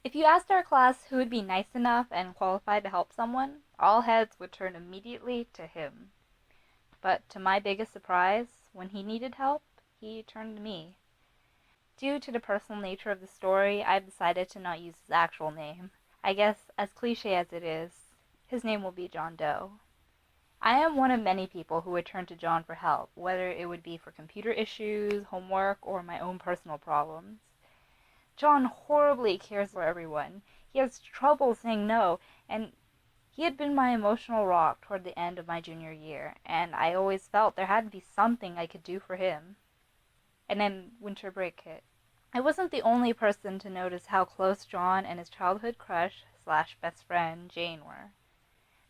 If you asked our class who would be nice enough and qualified to help someone, all heads would turn immediately to him. But to my biggest surprise, when he needed help, he turned to me. Due to the personal nature of the story, I've decided to not use his actual name. I guess, as cliche as it is, his name will be John Doe. I am one of many people who would turn to John for help, whether it would be for computer issues, homework, or my own personal problems. John horribly cares for everyone. He has trouble saying no, and he had been my emotional rock toward the end of my junior year, and I always felt there had to be something I could do for him. And then winter break hit. I wasn't the only person to notice how close John and his childhood crush slash best friend Jane were.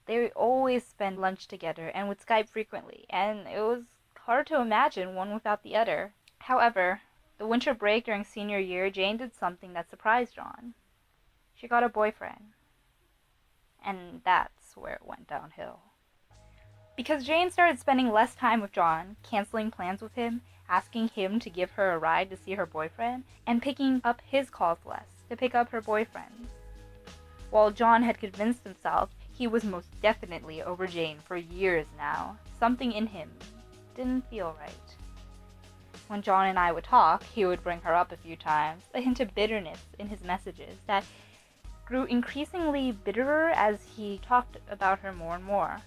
They would always spend lunch together and would Skype frequently, and it was hard to imagine one without the other. However, the winter break during senior year, Jane did something that surprised John. She got a boyfriend. And that's where it went downhill. Because Jane started spending less time with John, canceling plans with him, asking him to give her a ride to see her boyfriend, and picking up his calls less to pick up her boyfriend. While John had convinced himself he was most definitely over Jane for years now, something in him didn't feel right. When John and I would talk, he would bring her up a few times, a hint of bitterness in his messages that grew increasingly bitterer as he talked about her more and more.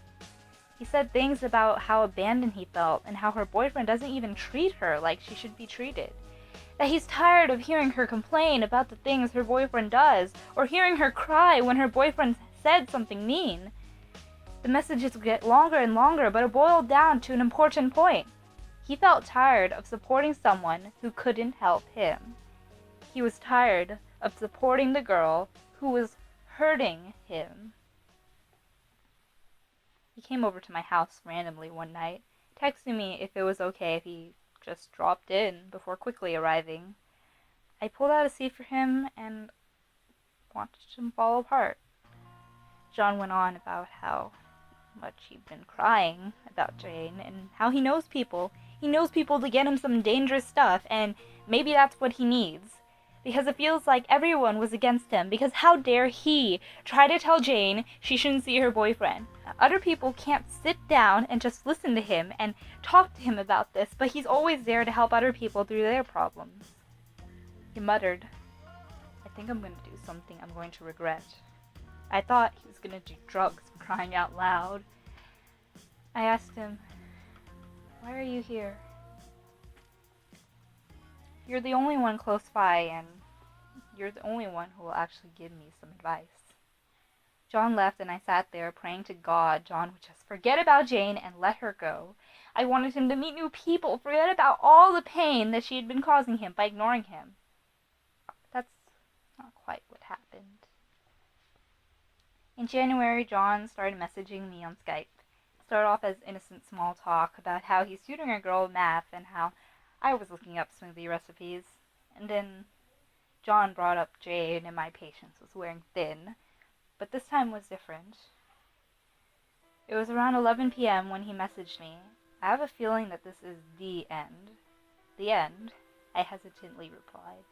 He said things about how abandoned he felt and how her boyfriend doesn't even treat her like she should be treated. That he's tired of hearing her complain about the things her boyfriend does, or hearing her cry when her boyfriend said something mean. The messages would get longer and longer, but it boiled down to an important point. He felt tired of supporting someone who couldn't help him. He was tired of supporting the girl who was hurting him. He came over to my house randomly one night, texting me if it was okay if he just dropped in before quickly arriving. I pulled out a seat for him and watched him fall apart. John went on about how much he'd been crying about Jane and how he knows people. He knows people to get him some dangerous stuff, and maybe that's what he needs. Because it feels like everyone was against him, because how dare he try to tell Jane she shouldn't see her boyfriend. Other people can't sit down and just listen to him and talk to him about this, but he's always there to help other people through their problems. He muttered, "I think I'm going to do something I'm going to regret." I thought he was going to do drugs, for crying out loud. I asked him, "Why are you here?" "You're the only one close by, and you're the only one who will actually give me some advice." John left, and I sat there praying to God John would just forget about Jane and let her go. I wanted him to meet new people, forget about all the pain that she had been causing him by ignoring him. That's not quite what happened. In January, John started messaging me on Skype. It started off as innocent small talk about how he's tutoring a girl math and how I was looking up smoothie recipes, and then John brought up Jane and my patience was wearing thin, but this time was different. It was around 11 p.m. when he messaged me. "I have a feeling that this is the end." "The end?" I hesitantly replied.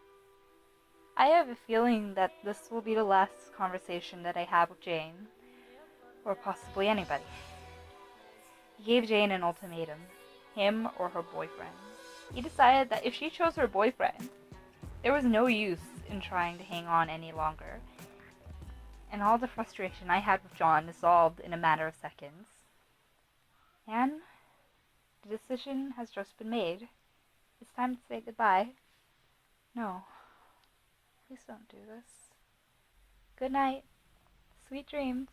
"I have a feeling that this will be the last conversation that I have with Jane, or possibly anybody." He gave Jane an ultimatum, him or her boyfriend. He decided that if she chose her boyfriend, there was no use in trying to hang on any longer. And all the frustration I had with John dissolved in a matter of seconds. And the decision has just been made. It's time to say goodbye. No, please don't do this. Good night. Sweet dreams.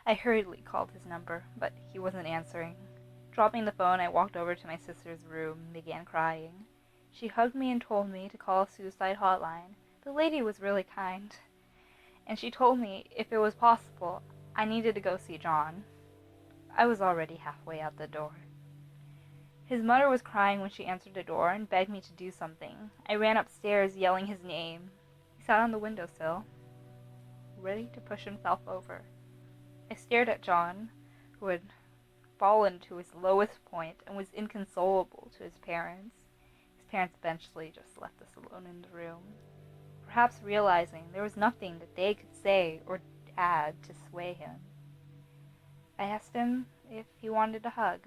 I hurriedly called his number, but he wasn't answering. Dropping the phone, I walked over to my sister's room and began crying. She hugged me and told me to call a suicide hotline. The lady was really kind. And she told me if it was possible, I needed to go see John. I was already halfway out the door. His mother was crying when she answered the door and begged me to do something. I ran upstairs yelling his name. He sat on the windowsill, ready to push himself over. I stared at John, who had fallen to his lowest point and was inconsolable to his parents. His parents eventually just left us alone in the room, perhaps realizing there was nothing that they could say or add to sway him. I asked him if he wanted a hug,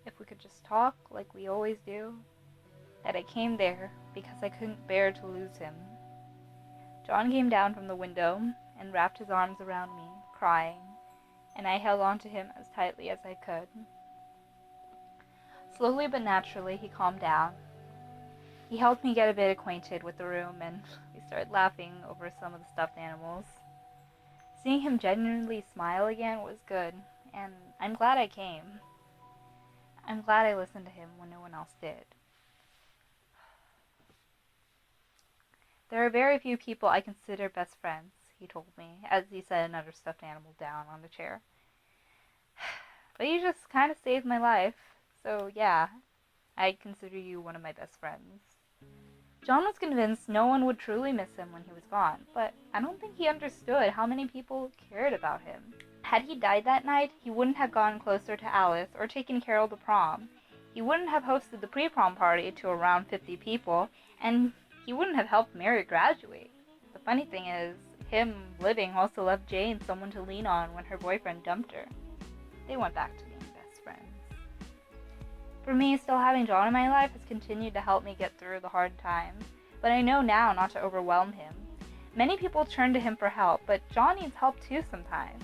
if we could just talk like we always do, that I came there because I couldn't bear to lose him. John came down from the window and wrapped his arms around me, crying, and I held on to him as tightly as I could. Slowly but naturally, he calmed down. He helped me get a bit acquainted with the room, and we started laughing over some of the stuffed animals. Seeing him genuinely smile again was good, and I'm glad I came. I'm glad I listened to him when no one else did. There are very few people I consider best friends, he told me, as he set another stuffed animal down on the chair. But you just kind of saved my life, so yeah, I'd consider you one of my best friends. John was convinced no one would truly miss him when he was gone, but I don't think he understood how many people cared about him. Had he died that night, he wouldn't have gone closer to Alice or taken Carol to prom. He wouldn't have hosted the pre-prom party to around 50 people, and he wouldn't have helped Mary graduate. The funny thing is, him living also left Jane someone to lean on when her boyfriend dumped her. They went back to being best friends. For me, still having John in my life has continued to help me get through the hard times, but I know now not to overwhelm him. Many people turn to him for help, but John needs help too sometimes.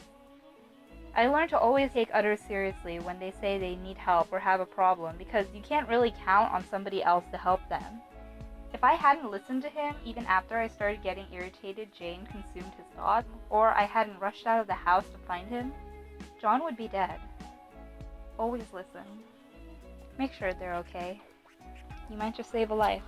I learned to always take others seriously when they say they need help or have a problem, because you can't really count on somebody else to help them. If I hadn't listened to him, even after I started getting irritated Jane consumed his thoughts, or I hadn't rushed out of the house to find him, John would be dead. Always listen. Make sure they're okay. You might just save a life.